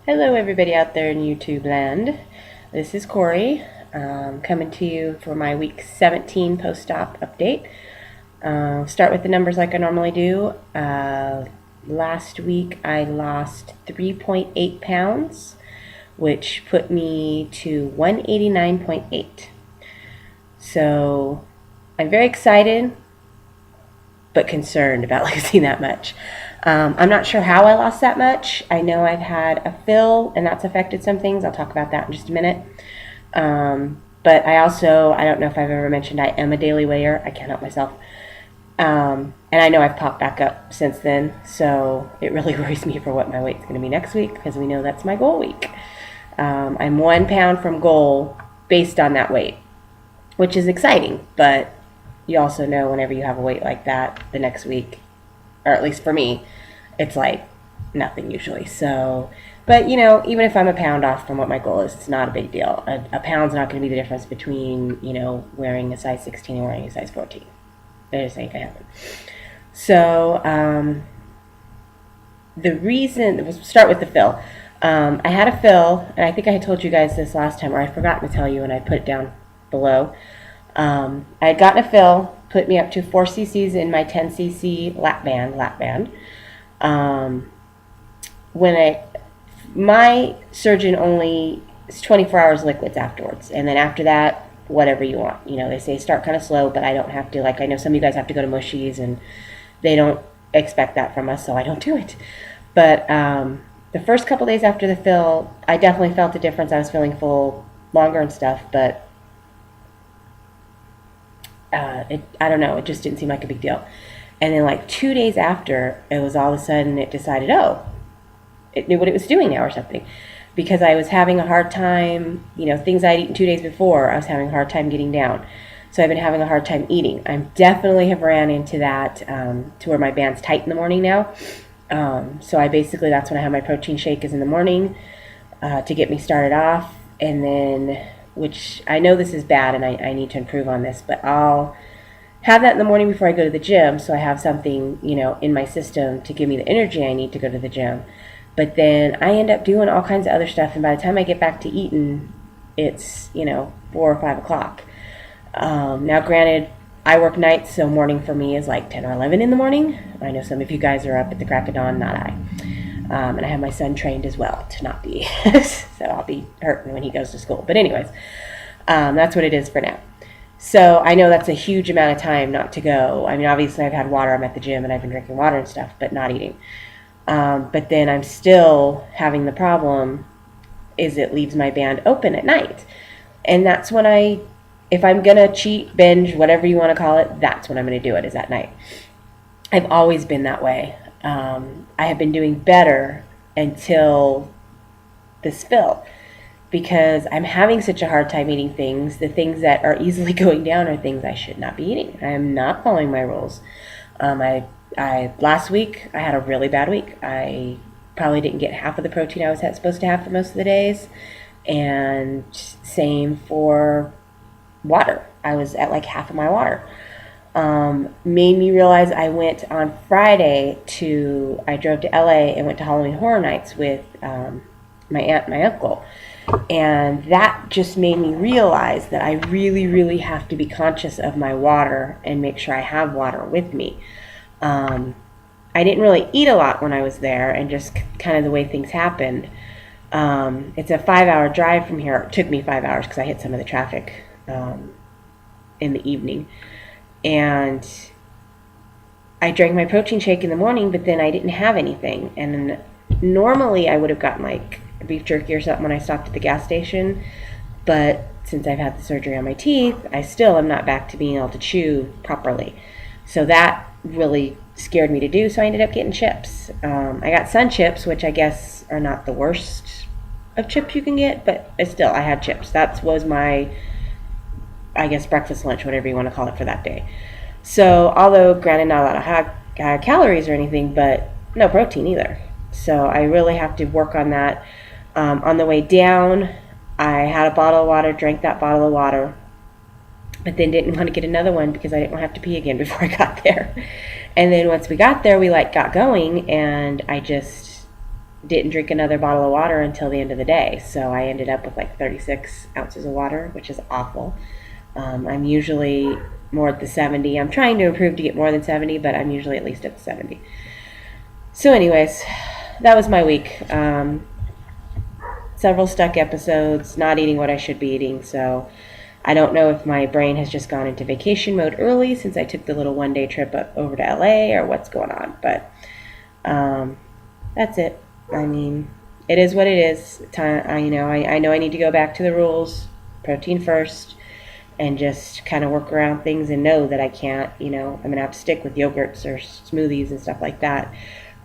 Hello, everybody out there in YouTube land. This is Corey, coming to you for my week 17 post-op update. Start with the numbers like I normally do. Last week I lost 3.8 pounds, which put me to 189.8. So I'm very excited, but concerned about losing that much. I'm not sure how I lost that much. I know I've had a fill, and that's affected some things. I'll talk about that in just a minute. But I don't know if I've ever mentioned, I am a daily weigher. I can't help myself. And I know I've popped back up since then, so it really worries me for what my weight's going to be next week, because we know that's my goal week. I'm 1 pound from goal based on that weight, which is exciting, but you also know whenever you have a weight like that the next week, or at least for me, it's like nothing usually. So, but even if I'm a pound off from what my goal is, it's not a big deal. A pound's not going to be the difference between, wearing a size 16 and wearing a size 14. It just ain't going to happen. So, we'll start with the fill. I had a fill, and I think I had told you guys this last time, or I forgot to tell you, and I put it down below. I had gotten a fill, put me up to 4 cc's in my 10 cc lap band. My surgeon only is 24 hours liquids afterwards, and then after that, whatever you want. They say start kind of slow, but I don't have to. Like, I know some of you guys have to go to mushies, and they don't expect that from us, so I don't do it. But the first couple days after the fill, I definitely felt a difference. I was feeling full longer and stuff, but I don't know, it just didn't seem like a big deal. And then like 2 days after, it was all of a sudden it decided, it knew what it was doing now or something. Because I was having a hard time, things I'd eaten 2 days before, I was having a hard time getting down. So I've been having a hard time eating. I definitely have ran into that to where my band's tight in the morning now. So that's when I have my protein shake is in the morning to get me started off. And then, which I know this is bad and I need to improve on this, but I'll have that in the morning before I go to the gym, so I have something, in my system to give me the energy I need to go to the gym. But then I end up doing all kinds of other stuff, and by the time I get back to eating, it's, 4 or 5 o'clock. Now, granted, I work nights, so morning for me is like 10 or 11 in the morning. I know some of you guys are up at the crack of dawn, not I. And I have my son trained as well to not be. So I'll be hurting when he goes to school. But anyways, that's what it is for now. So I know that's a huge amount of time not to go. I mean, obviously I've had water. I'm at the gym and I've been drinking water and stuff, but not eating. But then I'm still having the problem is it leaves my band open at night. And that's when if I'm going to cheat, binge, whatever you want to call it, that's when I'm going to do it, is at night. I've always been that way. I have been doing better until this fill, because I'm having such a hard time eating things. The things that are easily going down are things I should not be eating. I am not following my rules. Last week I had a really bad week. I probably didn't get half of the protein I was supposed to have for most of the days, and same for water. I was at like half of my water. Made me realize I went on Friday I drove to LA and went to Halloween Horror Nights with my aunt and my uncle. And that just made me realize that I really, really have to be conscious of my water and make sure I have water with me. I didn't really eat a lot when I was there, and just kind of the way things happened. It's a 5-hour drive from here. It took me 5 hours because I hit some of the traffic in the evening. And I drank my protein shake in the morning, but then I didn't have anything. And normally I would have gotten like beef jerky or something when I stopped at the gas station. But since I've had the surgery on my teeth, I still am not back to being able to chew properly. So that really scared me to do. So I ended up getting chips. I got Sun Chips, which I guess are not the worst of chips you can get, but still, I had chips. That was my, I guess, breakfast, lunch, whatever you want to call it for that day. So, although granted not a lot of high calories or anything, but no protein either. So I really have to work on that. On the way down, I had a bottle of water, drank that bottle of water, but then didn't want to get another one because I didn't have to pee again before I got there. And then once we got there, we got going, and I just didn't drink another bottle of water until the end of the day. So I ended up with like 36 ounces of water, which is awful. I'm usually more at the 70. I'm trying to improve to get more than 70, but I'm usually at least at the 70. So anyways, that was my week. Several stuck episodes, not eating what I should be eating. So I don't know if my brain has just gone into vacation mode early since I took the little one-day trip over to LA or what's going on. But that's it. I mean, it is what it is. I know I need to go back to the rules, protein first, and just kind of work around things and know that I can't, I'm going to have to stick with yogurts or smoothies and stuff like that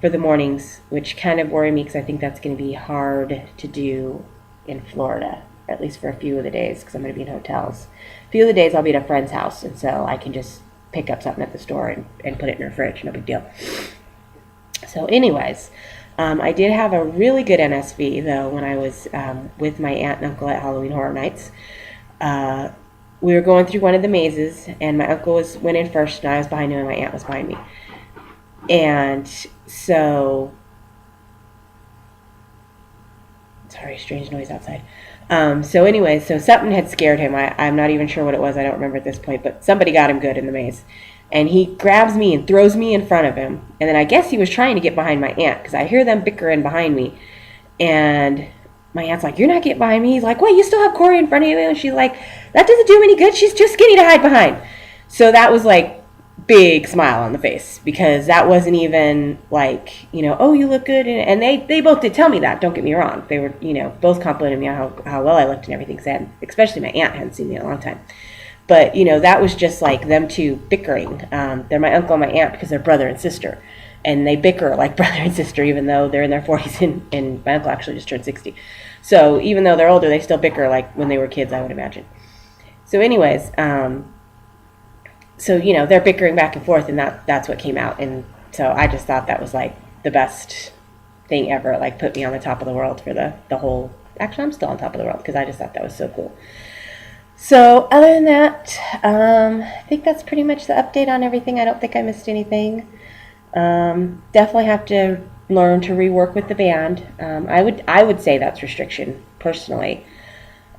for the mornings, which kind of worry me because I think that's going to be hard to do in Florida, at least for a few of the days because I'm going to be in hotels. A few of the days I'll be at a friend's house, and so I can just pick up something at the store and put it in her fridge. No big deal. So anyways, I did have a really good NSV, though, when I was with my aunt and uncle at Halloween Horror Nights. We were going through one of the mazes, and my uncle went in first, and I was behind him, and my aunt was behind me. And so, sorry, strange noise outside. So something had scared him. I'm not even sure what it was. I don't remember at this point, but somebody got him good in the maze. And he grabs me and throws me in front of him. And then I guess he was trying to get behind my aunt because I hear them bickering behind me. And my aunt's like, "You're not getting behind me." He's like, "Wait, you still have Corey in front of you?" And she's like, "That doesn't do him any good. She's too skinny to hide behind." So that was like big smile on the face because that wasn't even like, "Oh, you look good." And they both did tell me that. Don't get me wrong. They were, both complimenting me on how well I looked and everything. Especially my aunt hadn't seen me in a long time. But, that was just like them two bickering. They're my uncle and my aunt because they're brother and sister. And they bicker like brother and sister, even though they're in their 40s and my uncle actually just turned 60. So even though they're older, they still bicker like when they were kids, I would imagine. So anyways, they're bickering back and forth, and that's what came out. And so I just thought that was like the best thing ever. Like put me on the top of the world for the whole. Actually, I'm still on top of the world because I just thought that was so cool. So other than that, I think that's pretty much the update on everything. I don't think I missed anything. Definitely have to learn to rework with the band. I would say that's restriction personally.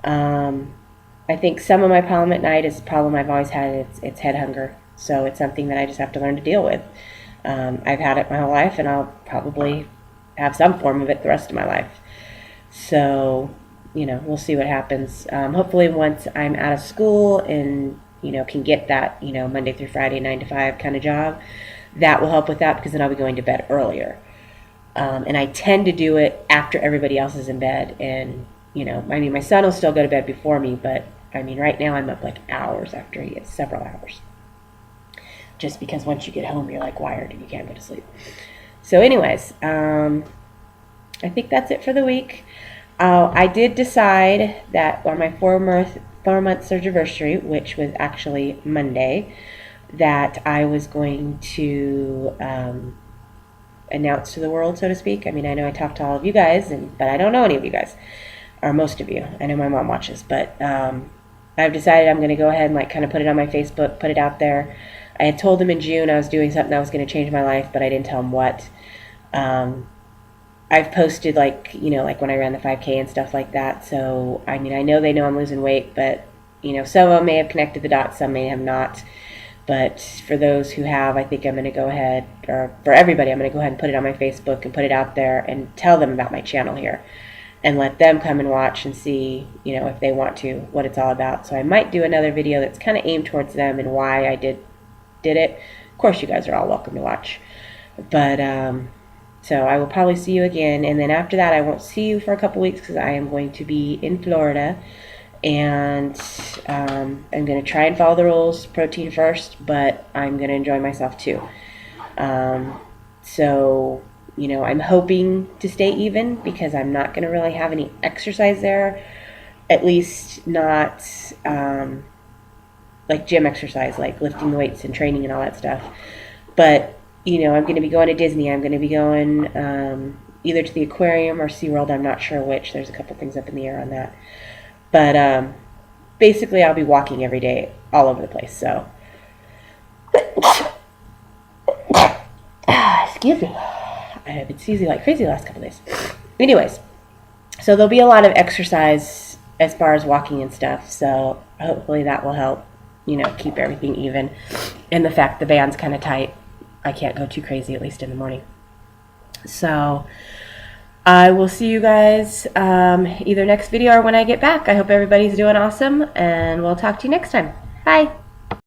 I think some of my problem at night is a problem I've always had. It's head hunger. So it's something that I just have to learn to deal with. I've had it my whole life, and I'll probably have some form of it the rest of my life. So, we'll see what happens. Hopefully once I'm out of school and, can get that, Monday through Friday, 9 to 5 kind of job, that will help with that because then I'll be going to bed earlier. And I tend to do it after everybody else is in bed. And, my son will still go to bed before me, but right now I'm up like hours after he gets several hours. Just because once you get home, you're like wired and you can't go to sleep. So anyways, I think that's it for the week. I did decide that on my 4-month surge anniversary, which was actually Monday, that I was going to announce to the world, so to speak. I know I talked to all of you guys, but I don't know any of you guys, or most of you. I know my mom watches, but I've decided I'm going to go ahead and kind of put it on my Facebook, put it out there. I had told them in June I was doing something that was going to change my life, but I didn't tell them what. I've posted when I ran the 5K and stuff like that. So, I know they know I'm losing weight, but, some of them may have connected the dots, some may have not. But for those who have, I think I'm going to go ahead, or for everybody, I'm going to go ahead and put it on my Facebook and put it out there and tell them about my channel here and let them come and watch and see, if they want to, what it's all about. So I might do another video that's kind of aimed towards them and why I did it. Of course, you guys are all welcome to watch. But, so I will probably see you again, and then after that I won't see you for a couple weeks because I am going to be in Florida, and I'm going to try and follow the rules, protein first, but I'm going to enjoy myself too. So, I'm hoping to stay even because I'm not going to really have any exercise there, at least not like gym exercise, like lifting the weights and training and all that stuff. But I'm going to be going to Disney. I'm going to be going either to the aquarium or SeaWorld. I'm not sure which. There's a couple things up in the air on that. But basically, I'll be walking every day all over the place. So, excuse me. I've been sneezing like crazy the last couple days. Anyways, so there'll be a lot of exercise as far as walking and stuff. So hopefully that will help, keep everything even. And the fact the band's kind of tight, I can't go too crazy, at least in the morning. So I will see you guys either next video or when I get back. I hope everybody's doing awesome, and we'll talk to you next time. Bye.